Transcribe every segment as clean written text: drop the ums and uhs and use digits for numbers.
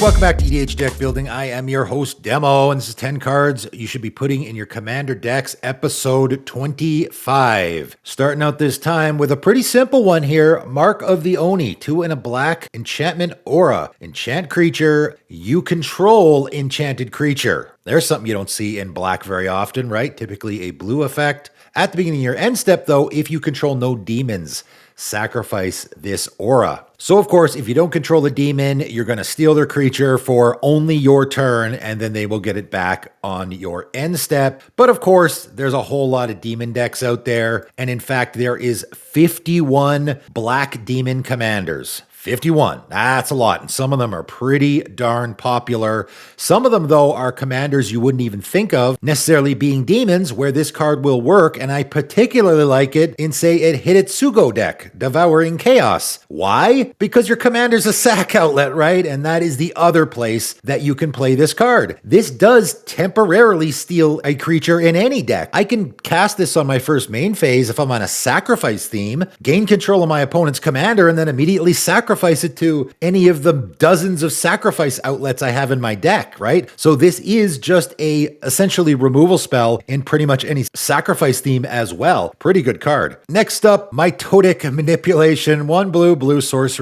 welcome back to EDH Deck Building. I am your host, Demo, and this is 10 cards you should be putting in your Commander decks, episode 25. Starting out this time with a pretty simple one here, Mark of the Oni, 2 and a black, enchantment aura. Enchant creature, you control enchanted creature. There's something you don't see in black very often, right? Typically a blue effect. At the beginning of your end step, though, if you control no demons, sacrifice this aura. So, of course, if you don't control the demon, you're going to steal their creature for only your turn, and then they will get it back on your end step. But, of course, there's a whole lot of demon decks out there, and in fact, there is 51 black demon commanders. 51. That's a lot. And some of them are pretty darn popular. Some of them, though, are commanders you wouldn't even think of necessarily being demons, where this card will work. And I particularly like it in, say, a Hidetsugo deck, Devouring Chaos. Why? Because your commander's a sack outlet, right? And that is the other place that you can play this card. This does temporarily steal a creature in any deck. I can cast this on my first main phase if I'm on a sacrifice theme, gain control of my opponent's commander, and then immediately sacrifice it to any of the dozens of sacrifice outlets I have in my deck, right? So this is just a essentially removal spell in pretty much any sacrifice theme as well. Pretty good card. Next up, Mytic Manipulation, 1 blue sorcery.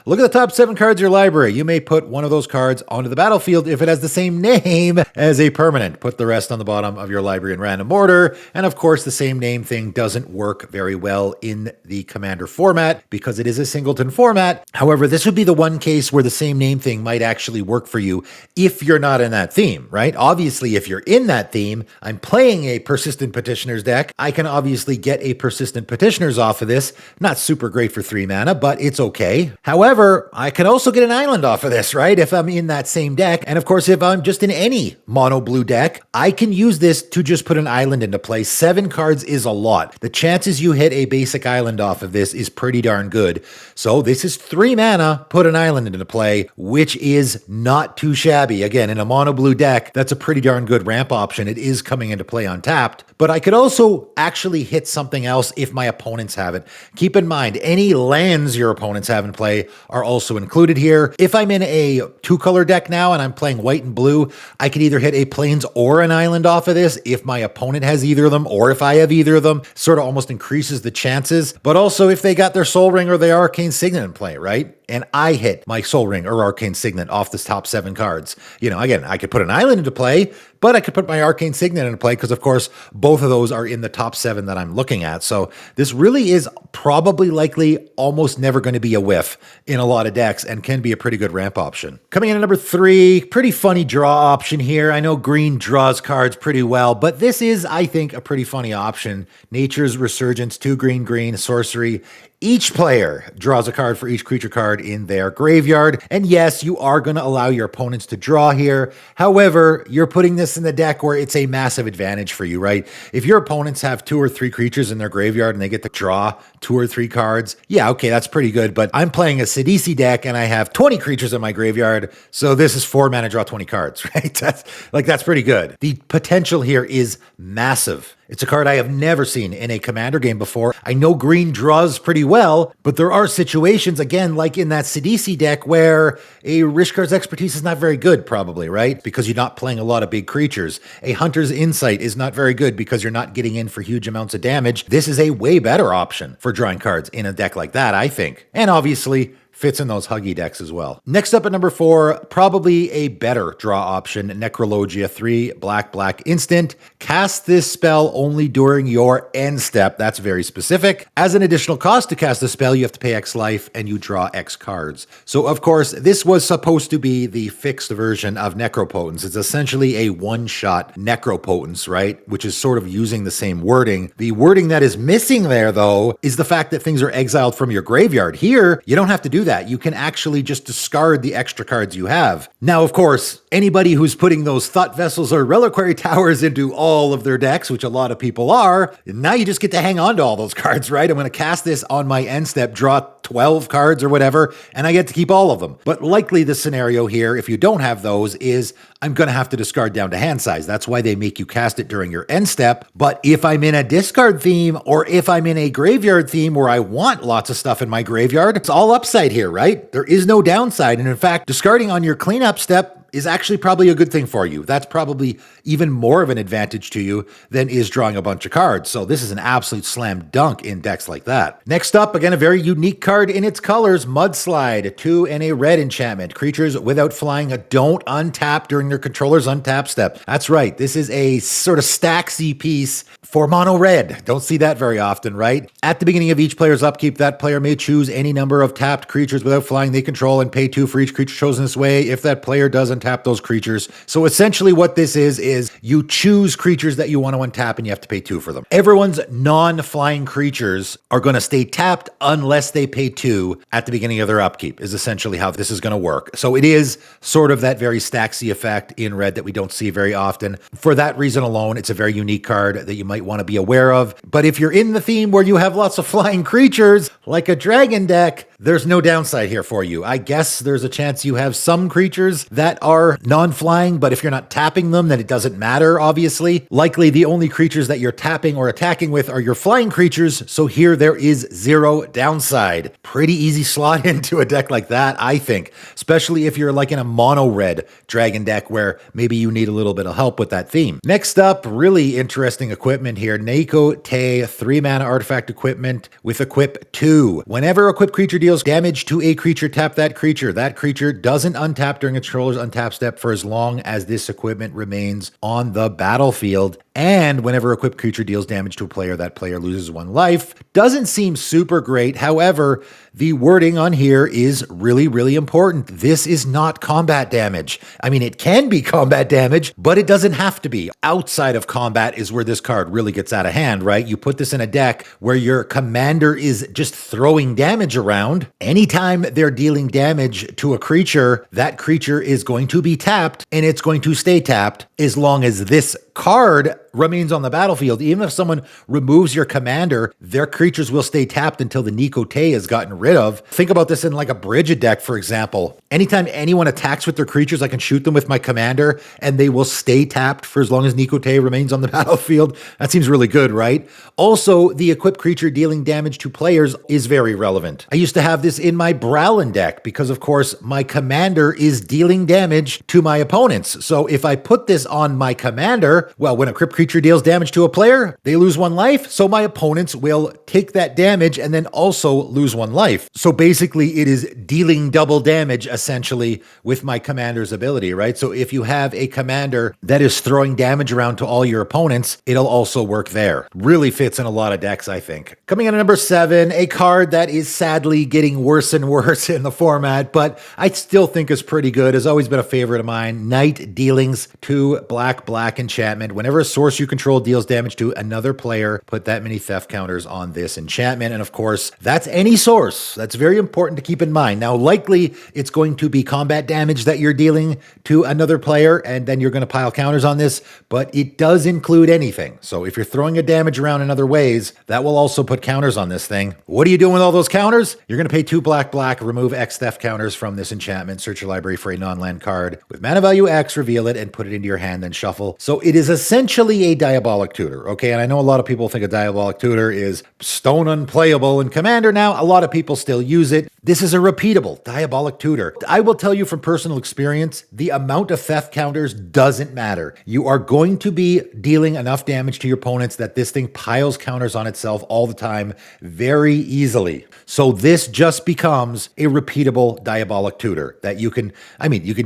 Look at the top 7 cards of your library. You may put one of those cards onto the battlefield if it has the same name as a permanent. Put the rest on the bottom of your library in random order. And of course, the same name thing doesn't work very well in the Commander format because it is a singleton format. However, this would be the one case where the same name thing might actually work for you if you're not in that theme, right? Obviously, if you're in that theme, I'm playing a Persistent Petitioners deck. I can obviously get a Persistent Petitioners off of this. Not super great for 3 mana, but it's okay. However, I can also get an island off of this, right? If I'm in that same deck. And of course, if I'm just in any mono blue deck, I can use this to just put an island into play. 7 cards is a lot. The chances you hit a basic island off of this is pretty darn good. So this is 3 mana, put an island into play, which is not too shabby. Again, in a mono blue deck, that's a pretty darn good ramp option. It is coming into play untapped, but I could also actually hit something else if my opponents have it. Keep in mind, any lands your opponents have in play are also included here. If I'm in a 2-color deck now and I'm playing white and blue, I could either hit a plains or an island off of this if my opponent has either of them or if I have either of them. Sort of almost increases the chances, but also if they got their Soul Ring or their Arcane Signet in play, right? And I hit my Soul Ring or Arcane Signet off the top 7 cards. You know, again, I could put an island into play, but I could put my Arcane Signet into play because, of course, both of those are in the top 7 that I'm looking at. So this really is probably likely almost never going to be a whiff in a lot of decks and can be a pretty good ramp option. Coming in at number 3, pretty funny draw option here. I know green draws cards pretty well, but this is, I think, a pretty funny option. Nature's Resurgence, 2 green, sorcery. Each player draws a card for each creature card in their graveyard. And yes, you are going to allow your opponents to draw here. However, you're putting this in the deck where it's a massive advantage for you, right? If your opponents have 2 or 3 creatures in their graveyard and they get to draw 2 or 3 cards, yeah, okay, that's pretty good. But I'm playing a Sidisi deck and I have 20 creatures in my graveyard. So this is 4 mana, draw 20 cards, right? That's pretty good. The potential here is massive. It's a card I have never seen in a Commander game before. I know green draws pretty well, but there are situations, again, like in that Sidisi deck where a Rishkar's Expertise is not very good, probably, right? Because you're not playing a lot of big creatures. A Hunter's Insight is not very good because you're not getting in for huge amounts of damage. This is a way better option for drawing cards in a deck like that, I think. And obviously, fits in those huggy decks as well. Next up at number 4, probably a better draw option, Necrologia, 3 black instant. Cast this spell only during your end step. That's very specific. As an additional cost to cast the spell, you have to pay X life and you draw X cards. So of course, this was supposed to be the fixed version of Necropotence. It's essentially a one-shot Necropotence, right? Which is sort of using the same wording. The wording that is missing there, though, is the fact that things are exiled from your graveyard. Here, you don't have to do that. You can actually just discard the extra cards you have. Now, of course, Anybody who's putting those thought vessels or reliquary towers into all of their decks, which a lot of people are, now you just get to hang on to all those cards, right? I'm going to cast this on my end step, draw 12 cards or whatever, and I get to keep all of them. But likely the scenario here, if you don't have those, is I'm going to have to discard down to hand size. That's why they make you cast it during your end step. But if I'm in a discard theme, or if I'm in a graveyard theme where I want lots of stuff in my graveyard, it's all upside here, right? There is no downside. And in fact, discarding on your cleanup step is actually probably a good thing for you. That's probably even more of an advantage to you than is drawing a bunch of cards. So this is an absolute slam dunk in decks like that. Next up, again, a very unique card in its colors, Mudslide, 2 and a red enchantment. Creatures without flying don't untap during their controller's untap step. That's right. This is a sort of stacksy piece for mono red. Don't see that very often, right? At the beginning of each player's upkeep, that player may choose any number of tapped creatures without flying they control and pay 2 for each creature chosen this way. If that player does untap those creatures. So essentially what this is you choose creatures that you want to untap and you have to pay 2 for them. Everyone's non-flying creatures are going to stay tapped unless they pay 2 at the beginning of their upkeep, is essentially how this is going to work. So it is sort of that very Staxy effect in red that we don't see very often. For that reason alone, it's a very unique card that you might want to be aware of. But if you're in the theme where you have lots of flying creatures, like a dragon deck, there's no downside here for you. I guess there's a chance you have some creatures that are non-flying, but if you're not tapping them, then it doesn't matter, obviously. Likely the only creatures that you're tapping or attacking with are your flying creatures, so here there is 0 downside. Pretty easy slot into a deck like that, I think, especially if you're like in a mono-red dragon deck where maybe you need a little bit of help with that theme. Next up, really interesting equipment here. Necrologia, 3-mana artifact equipment with equip 2. Whenever equipped creature deals damage to a creature, tap that creature. That creature doesn't untap during its controller's untap step for as long as this equipment remains on the battlefield. And whenever equipped creature deals damage to a player, that player loses 1 life. Doesn't seem super great. However, the wording on here is really, really important. This is not combat damage. I mean, it can be combat damage, but it doesn't have to be. Outside of combat is where this card really gets out of hand, right? You put this in a deck where your commander is just throwing damage around. Anytime they're dealing damage to a creature, that creature is going to be tapped, and it's going to stay tapped as long as this card remains on the battlefield. Even if someone removes your commander, their creatures will stay tapped until the Necrologia is gotten rid of. Think about this in like a Bridget deck, for example. Anytime anyone attacks with their creatures, I can shoot them with my commander and they will stay tapped for as long as Necrologia remains on the battlefield. That seems really good, right? Also, the equipped creature dealing damage to players is very relevant. I used to have this in my Browlin deck because, of course, my commander is dealing damage to my opponents. So if I put this on my commander, well, when a equipped creature deals damage to a player, they lose 1 life, so my opponents will take that damage and then also lose 1 life. So basically, it is dealing double damage, essentially, with my commander's ability, right? So if you have a commander that is throwing damage around to all your opponents, it'll also work there. Really fits in a lot of decks, I think. Coming in at number 7, a card that is sadly getting worse and worse in the format, but I still think is pretty good. Has always been a favorite of mine. Night Dealings, 2 black enchantment. Whenever a source you control deals damage to another player, put that many theft counters on this enchantment. And of course, that's any source. That's very important to keep in mind. Now, likely it's going to be combat damage that you're dealing to another player, and then you're going to pile counters on this, but it does include anything. So if you're throwing a damage around in other ways, that will also put counters on this thing. What are you doing with all those counters? You're going to pay 2 black, remove X theft counters from this enchantment, search your library for a non-land card with mana value X, reveal it, and put it into your hand, then shuffle. So it is essentially a Diabolic Tutor, okay? And I know a lot of people think a Diabolic Tutor is stone unplayable in Commander now. A lot of people still use it. This is a repeatable Diabolic Tutor. I will tell you from personal experience, the amount of theft counters doesn't matter. You are going to be dealing enough damage to your opponents that this thing piles counters on itself all the time very easily. So this just becomes a repeatable Diabolic Tutor that you can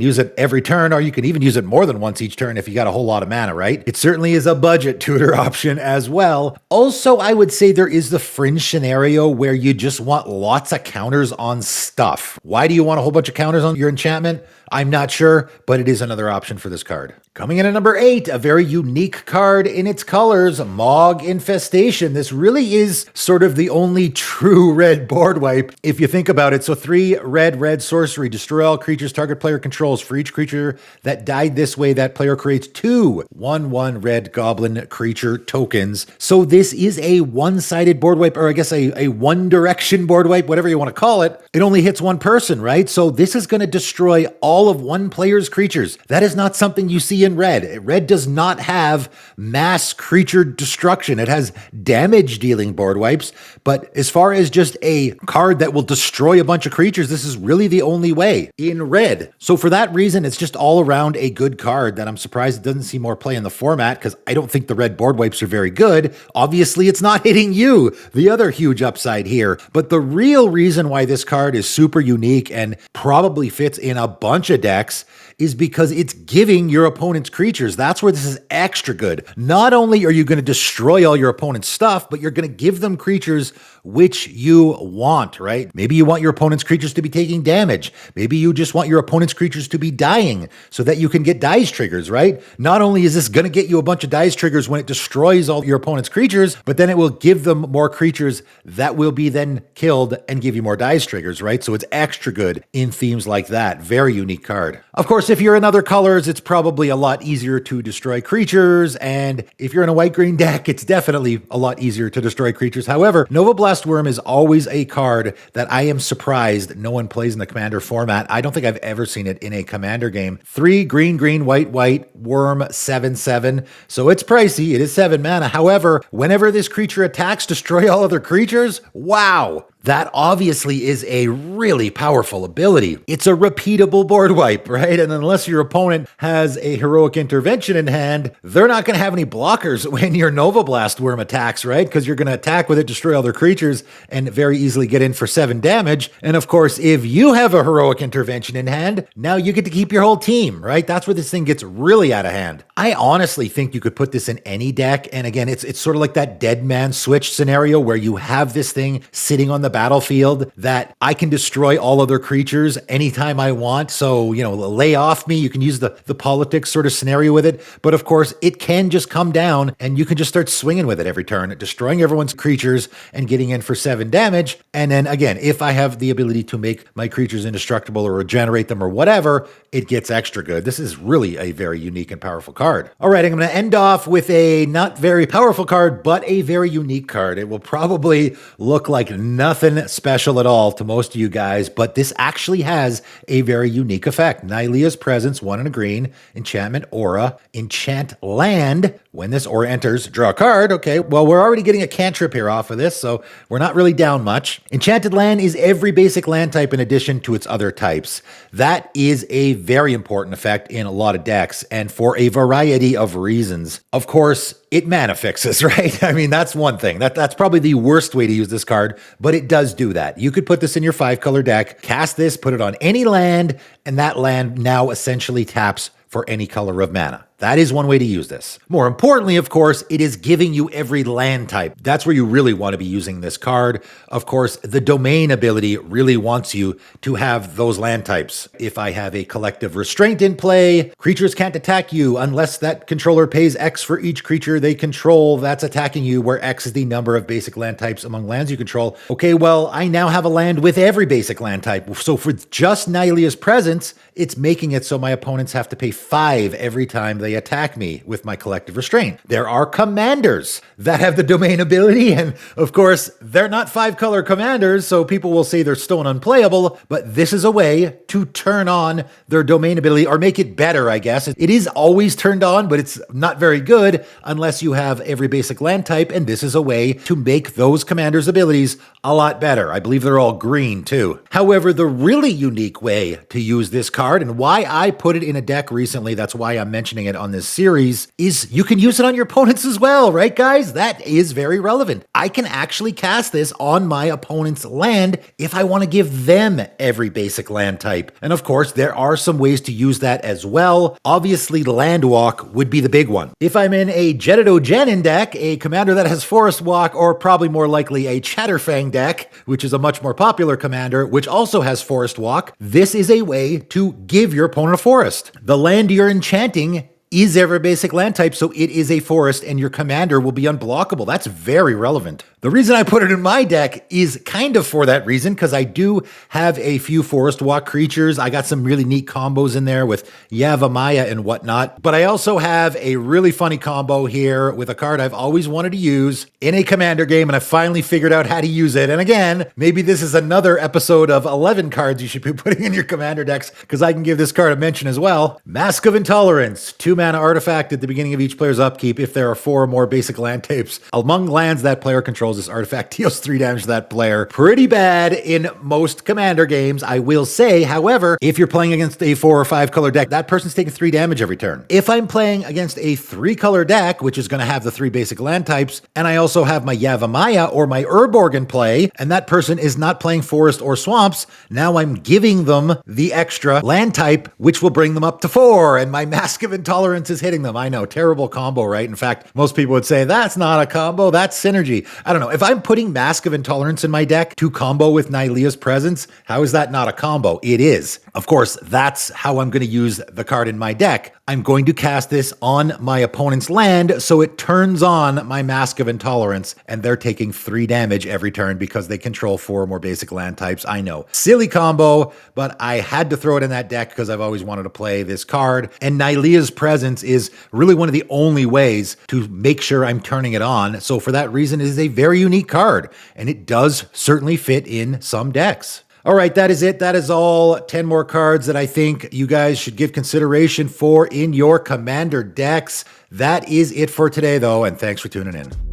use it every turn, or you can even use it more than once each turn if you got a whole lot of mana, right? It certainly is a budget tutor option as well. Also, I would say there is the fringe scenario where you just want lots of counters on stuff. Why do you want a whole bunch of counters on your enchantment? I'm not sure, but it is another option for this card. Coming in at number 8, a very unique card in its colors, Mog Infestation. This really is sort of the only true red board wipe, if you think about it. So 3 red sorcery, destroy all creatures target player controls. For each creature that died this way, that player creates 2 1/1 red goblin creature tokens. So this is a one-sided board wipe, or I guess a one-direction board wipe, whatever you want to call it. It only hits one person, right? So this is going to destroy all of one player's creatures. That is not something you see in red. Red does not have mass creature destruction. It has damage dealing board wipes, but as far as just a card that will destroy a bunch of creatures, this is really the only way in red. So for that reason, it's just all around a good card that I'm surprised it doesn't see more play in the format, because I don't think the red board wipes are very good. Obviously, it's not hitting you, the other huge upside here. But the real reason why this card is super unique and probably fits in a bunch of decks is because it's giving your opponent's creatures. That's where this is extra good. Not only are you going to destroy all your opponent's stuff, but you're going to give them creatures which you want, right? Maybe you want your opponent's creatures to be taking damage. Maybe you just want your opponent's creatures to be dying so that you can get dice triggers, right? Not only is this going to get you a bunch of dice triggers when it destroys all your opponent's creatures, but then it will give them more creatures that will be then killed and give you more dice triggers, right? So it's extra good in themes like that. Very unique card. Of course, if you're in other colors, it's probably a lot easier to destroy creatures. And if you're in a white-green deck, it's definitely a lot easier to destroy creatures. However, Nova Blast Worm is always a card that I am surprised no one plays in the Commander format. I don't think I've ever seen it in a Commander game. 3 green, white, worm, 7/7. So it's pricey. It is 7 mana. However, whenever this creature attacks, destroy all other creatures. Wow. That obviously is a really powerful ability. It's a repeatable board wipe, right? And unless your opponent has a heroic intervention in hand, they're not going to have any blockers when your Nova Blast Worm attacks, right? Because you're going to attack with it, destroy other creatures, and very easily get in for 7 damage. And of course, if you have a heroic intervention in hand, now you get to keep your whole team, right? That's where this thing gets really out of hand. I honestly think you could put this in any deck. And again, it's sort of like that dead man switch scenario where you have this thing sitting on the battlefield that I can destroy all other creatures anytime I want. So, lay off me. You can use the politics sort of scenario with it. But of course, it can just come down and you can just start swinging with it every turn, destroying everyone's creatures and getting in for 7 damage. And then again, if I have the ability to make my creatures indestructible or regenerate them or whatever, it gets extra good. This is really a very unique and powerful card. All right, I'm going to end off with a not very powerful card, but a very unique card. It will probably look like nothing special at all to most of you guys, but this actually has a very unique effect. Nyahs Presence, 1 and a green, enchantment aura, enchant land. When this aura enters, draw a card. Okay, well, we're already getting a cantrip here off of this, so we're not really down much. Enchanted land is every basic land type in addition to its other types. That is a very important effect in a lot of decks, and for a variety of reasons. Of course, it mana fixes, right? I mean, that's one thing. That's probably the worst way to use this card, but it does do that. You could put this in your 5-color deck, cast this, put it on any land, and that land now essentially taps for any color of mana. That is one way to use this. More importantly, of course, it is giving you every land type. That's where you really want to be using this card. Of course, the domain ability really wants you to have those land types. If I have a collective restraint in play, creatures can't attack you unless that controller pays X for each creature they control that's attacking you, where X is the number of basic land types among lands you control. Okay, well, I now have a land with every basic land type. So for just Nyahs Presence, it's making it so my opponents have to pay 5 every time they attack me with my collective restraint. There are commanders that have the domain ability, and of course, they're not 5-color commanders, so people will say they're stone unplayable, but this is a way to turn on their domain ability, or make it better, I guess. It is always turned on, but it's not very good unless you have every basic land type, and this is a way to make those commanders' abilities a lot better. I believe they're all green, too. However, the really unique way to use this card, and why I put it in a deck recently, that's why I'm mentioning it on this series is you can use it on your opponents as well, right guys? That is very relevant. I can actually cast this on my opponent's land if I want to give them every basic land type. And of course, there are some ways to use that as well. Obviously, Land Walk would be the big one. If I'm in a Jeddido Genin deck, a commander that has Forest Walk, or probably more likely a Chatterfang deck, which is a much more popular commander, which also has Forest Walk, this is a way to give your opponent a forest. The land you're enchanting is every basic land type, so it is a forest and your commander will be unblockable. That's very relevant. The reason I put it in my deck is kind of for that reason, because I do have a few Forest Walk creatures. I got some really neat combos in there with Yavimaya and whatnot, but I also have a really funny combo here with a card I've always wanted to use in a commander game, and I finally figured out how to use it. And again, maybe this is another episode of 11 cards you should be putting in your commander decks, because I can give this card a mention as well. Mask of Intolerance, 2-mana artifact at the beginning of each player's upkeep. If there are 4 or more basic land types among lands that player controls, this artifact deals 3 damage to that player. Pretty bad in most commander games, I will say. However, if you're playing against a 4 or 5 color deck, that person's taking 3 damage every turn. If I'm playing against a 3 color deck, which is going to have the 3 basic land types, and I also have my Yavimaya or my Urborg in play, and that person is not playing forest or swamps, now I'm giving them the extra land type, which will bring them up to 4, and my Mask of Intolerance is hitting them. I know, terrible combo, right? In fact, most people would say that's not a combo, that's synergy. I don't know. If I'm putting Mask of Intolerance in my deck to combo with Nyahs Presence, how is that not a combo? It is. Of course, that's how I'm going to use the card in my deck. I'm going to cast this on my opponent's land, so it turns on my Mask of Intolerance, and they're taking 3 damage every turn because they control 4 or more basic land types. I know. Silly combo, but I had to throw it in that deck because I've always wanted to play this card, and Nyahs Presence is really one of the only ways to make sure I'm turning it on. So for that reason, it is a very unique card, and it does certainly fit in some decks. All right, that is it. That is all 10 more cards that I think you guys should give consideration for in your commander decks. That is it for today, though, and thanks for tuning in.